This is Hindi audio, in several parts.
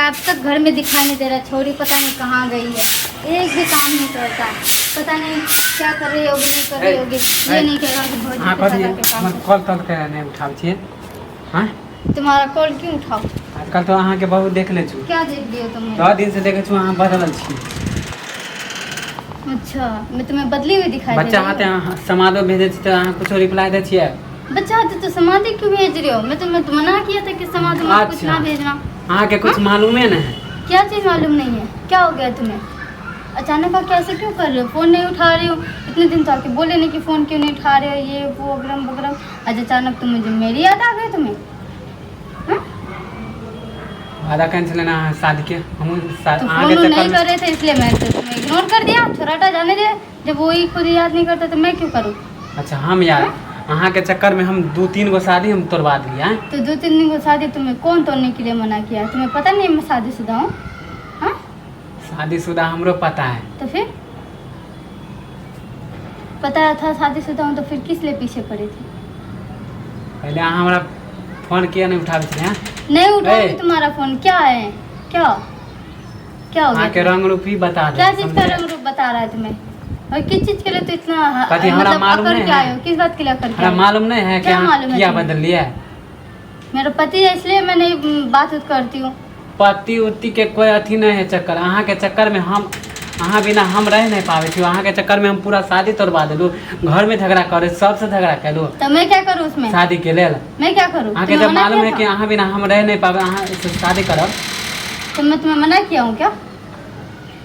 अब तक घर में दिखाई नहीं दे रहा। छोरी पता नहीं कहाँ गई है, एक भी काम नहीं करता, पता नहीं क्या कर रही होगी, नहीं कर रही होगी। ये नहीं कहेगा कि भौजी के काम से। कॉल तल के नहीं उठाव छिए। हां तुम्हारा कॉल क्यों उठाओ? आजकल तो अहाँ के बहुत देख ले छु। क्या देख लियो तुम? 10 दिन से देखे छु अहाँ बदलल छी। अच्छा, मैं तुम्हें बदली हुई दिखाई दे रही बच्चा हूँ? हाथे अहाँ समादो भेजे छी तो अहाँ कुछ रिप्लाई दे छिए। बच्चा हाथे तो समाधि क्यों भेज रहे हो? मैं तुम्हें मना किया था कि समाधि में कुछ ना भेजना। अहाँ के कुछ मालूम है ना? क्या चीज़ मालूम नहीं है? क्या हो गया तुम्हें? अचानक आप कैसे क्यों कर रहे हो? फ़ोन नहीं उठा रहे हो, इतने दिन तो आके बोले नहीं कि फ़ोन क्यों नहीं उठा रहे हो, ये वो अगरम बगरम। आज अचानक तुम मुझे मेरी याद आ गई तुम्हें? आधा कैंसिल ना शादी के हम तो फोन नहीं कर रहे थे इसलिए मैं तो तुम्हें इग्नोर कर दिया। छोराटा जाने दे, जब वही खुद याद नहीं करता तो मैं क्यों करूँ? अच्छा हम यार अहाँ के चक्कर में हम 2-3 गो शादी हम तोड़वा दिए हैं। तो 2-3 दिन को शादी तुम्हें कौन तोड़ने के लिए मना किया? तुम्हें पता नहीं मैं शादीशुदा हूँ? हाँ, शादीशुदा हमरो पता है। तो फिर पता था शादीशुदा हूँ तो फिर किस लिए पीछे पड़े थे? पहले अहाँ हमारा फोन किया नहीं उठावे थे। हैं नहीं उठाऊंगी तुम्हारा फोन। क्या है? क्या क्या हो अहाँ के गया? रंग रूप ही बता दो। क्या चीज का रंग रूप बता रहा है तुम्हें? और किस चीज के लिए तो इतना कभी हमरा मालूम अकड़ नहीं के है। आए हो? किस बात के लिए अकड़ के हमरा आए हो? मालूम नहीं है कि क्या मालूम है क्या तुम्हें? बदल लिया। मेरा पति है इसलिए मैं नहीं बात उत करती हूँ। पति उति के कोई अथी नहीं है चक्कर। अहाँ के चक्कर में हम अहाँ बिना हम रह नहीं पावे थी। अहाँ के चक्कर में हम पूरा शादी तोड़वा दिलू, घर में झगड़ा करे, सबसे झगड़ा कैलू तो मैं क्या करूँ उसमें? शादी के लेल। मैं क्या करूँ? अहाँ के जब मालूम है कि अहाँ बिना हम रह नहीं पावे, अहाँ इससे शादी करब तो मैं तुम्हें मना किया हूँ क्या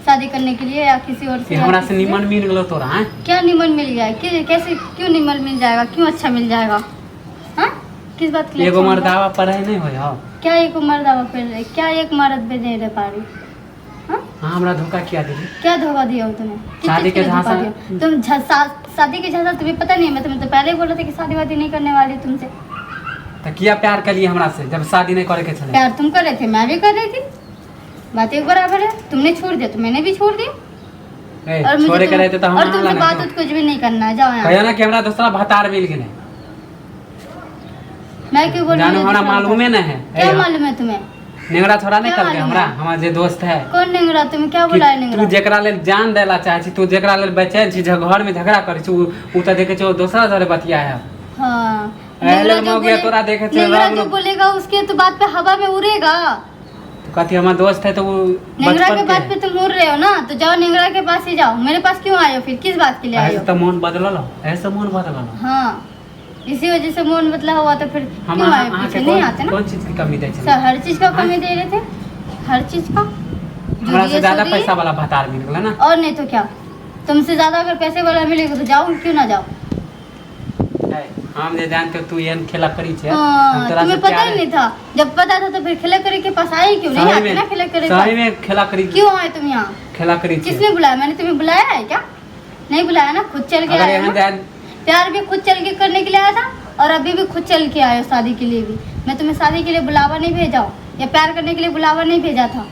शादी करने के लिए या किसी और से? हमरा से निमन मिल गलो तोरा। हैं क्या निमन मिल गया? कैसे क्यों निमन मिल जाएगा? क्यों अच्छा मिल जाएगा? हाँ, किस बात के लिए? एगो मर्दावा पर है नहीं होय। हो क्या एक मर्दावा पे रहे? क्या एक मर्द पे नहीं रह पा रही? हाँ, हाँ हमरा धोखा किया दीदी। क्या धोखा दिया हो तुम्हें? किस शादी चीज़ के लिए धोखा झांसा दिया? तुम शादी के झांसा तुम्हें पता नहीं है? मैं तुम्हें तो पहले ही बोला था कि शादी वादी नहीं करने वाली तुमसे। तो किया प्यार कर लिए हमरा से जब शादी नहीं करे के चले। प्यार तुम कर रहे थे, मैं भी कर रही थी, बात एक बराबर है। तुमने छोड़ दिया तो मैंने भी छोड़ दिया। और मुझे छोड़े के रहते तो हम और तुमसे बात उत कुछ भी नहीं करना है। जाओ यहाँ। कहियो ना कि हमरा दूसरा भतार मिल गेले। मैं क्यों बोल रही जानो हूँ? हमरा मालूमे नहीं है। क्या मालूम है तुम्हें? नेंगरा छोड़ा नहीं क्या करके मालूम हमरा है? हमारा जे दोस्त है कौन नेंगरा? तुम्हें क्या कि बोला है तू नेंगरा? जेकरा लेल जान देला चाहे छी, तू जेकरा लेल बेचैन छी, घर में झगड़ा करे छी, उ त देखे छी दूसरा धरे बतिया है। हाँ, एले हो गया तोरा देखे छी नेंगरा राम जो बोलेगा उसके तो बात पे हवा में उड़ेगा। कथी हमारा दोस्त है तो वो नेंगरा के बचपन बात पे तुम उड़ रहे हो ना, तो जाओ नेंगरा के पास ही जाओ। मेरे पास क्यों आए हो फिर? किस बात के लिए आए ऐसे हो? तो मन बदलल ऐसे मन बदलल। हाँ, इसी वजह से मन बदला हुआ तो फिर हम क्यों आए? अहाँ पीछे के नहीं आते ना। कौन चीज की कमी दै छी? सर हर चीज का कमी दे रहे थे, हर चीज का। हमरा से ज्यादा जोड़िए, पैसा वाला भतार मिल गेला ना। और नहीं तो क्या? तुमसे ज्यादा अगर पैसे वाला मिलेगा तो जाओ, क्यों ना जाओ? हम जे जानते हो तू ये खेला करी छे। हाँ, तुम्हें पता ही नहीं था। जब पता था तो फिर खेला करी के पास आए क्यों? नहीं आते ना खेला करी। सही में खेला करी। क्यों आए तुम यहाँ? खेला करी छे। किसने बुलाया? मैंने तुम्हें बुलाया है क्या? नहीं बुलाया ना, खुद चल के आया ना। प्यार भी खुद चल के करने के लिए आया था और अभी भी खुद चल के आए हो शादी के लिए भी। मैं तुम्हें शादी के लिए बुलावा नहीं भेजा हूँ या प्यार करने के लिए बुलावा नहीं भेजा था।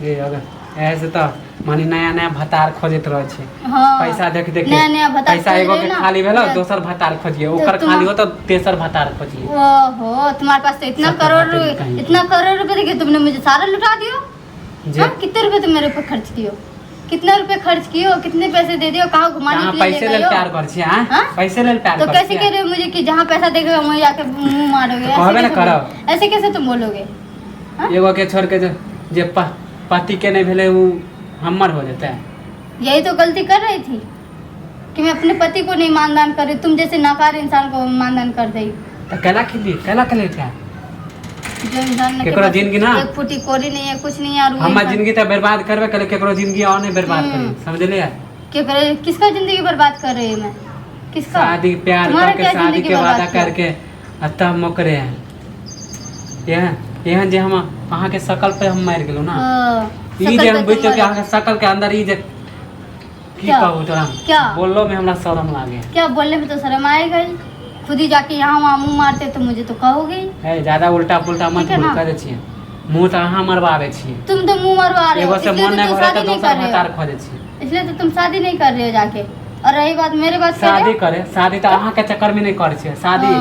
ये अगर ऐसे तो मानी नया नया भतार खोजत रहे छे। हाँ, पैसा देख देख नया नया भतार पैसा खोज एगो रहे के ना। खाली भेलो दोसर भतार खोजिए, ओकर तुम- खाली हो तो तेसर भतार खोजिए। ओहो, तुम्हारे पास तो इतना 70 करोड़ रुपए देखे तुमने मुझे सारा लुटा दियो। जे हाँ, कितने रुपए तुम मेरे ऊपर खर्च किए हो? कितने रुपए खर्च किए हो? कितने पैसे दे दियो? कहाँ घुमाने कहाँ के लिए पैसे ले लेल गए प्यार हो? कर छी। हां हाँ? पैसे लेल प्यार तो कर कैसे कह रहे हो मुझे कि जहाँ पैसा देखेगा वहीं आके मुंह मारोगे? कहबे ना करो। ऐसे कैसे तुम बोलोगे? हाँ? एगो के छोड़ के जे पति के नहीं भेले वो हमर हो जाता है। यही तो गलती कर रही थी कि मैं अपने पति को नहीं मानदान कर रही। तुम जैसे नाकार इंसान को मानदान कर दी। तो कैला के लिए क्या जो इंसान के केकरो पास जिंदगी ना एक फुटी कोरी नहीं है, कुछ नहीं है, और वो हमर इंसान- जिंदगी तो बर्बाद करबे करे, केकरो जिंदगी और नहीं बर्बाद करी। समझलिए? किसका जिंदगी बर्बाद कर रही है मैं? किसका? शादी प्यार तुम्हारा करके क्या शादी जिंदगी के बर्बाद वादा किया? करके तब मोकरे हैं यह जे हम अहाँ के शकल पे हम मार गेलू ना। ई जे हम बुझते कि अहाँ के शकल के अंदर ई जे की क्या? कहू तोरा क्या? बोललो में हमरा शर्म लागे। क्या बोलने में तो शर्म आएगा ही। खुद ही जाके यहाँ वहाँ मुंह मारते तो मुझे तो कहोगे ही। है ज्यादा उल्टा पुल्टा मत ठीक है बोल ना? कर छिए। मुंह तो अहाँ मरवावे छिए। तुम तो मुंह मरवा रहे हो, एगो से इसलिए मन तो नहीं तुम भरे शादी तो नहीं दोसर कर रहे भतार हो। खोजे छिए। इसलिए तो तुम शादी नहीं कर रहे हो जाके। और रही बात मेरे बात शादी करे शादी तो अहाँ के चक्कर में नहीं करे छिए। शादी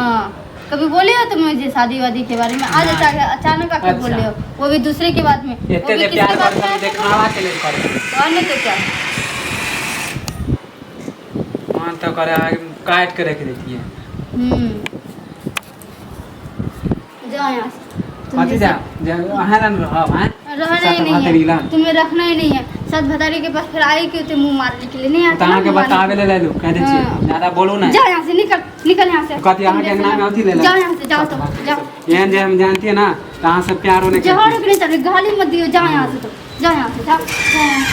कभी बोले हो तुम मुझे शादी वादी के बारे में? आज अचानक आके बोल रहे हो, वो भी दूसरे की बात में। वो इतने भी दे किसके प्यार बात कर में हम आया था? दिखावा के लिए कर और नहीं तो क्या। मान तो करे काट के रख देती है। जाओ यहाँ से। तुम कथी जा अहरन रहब हैं रहना ही नहीं है, तुम्हें रखना ही नहीं है। सत भतारी के पास फिर आई क्यों तुम मुंह मारने के लिए? नहीं आता कहां के बतावे ले लू कह दे छी हाँ। ज्यादा बोलू ना। जाओ यहाँ से, निकल यहाँ से। कथी अहाँ के नाम में अथी ले ले जाओ यहाँ से, जाओ तो जाओ। एहन जे हम जानती है ना कहां से प्यार होने के जहाँ रुकने चले गाली मत दियो, जाओ यहाँ से, तो जाओ यहाँ से, जाओ यहाँ से।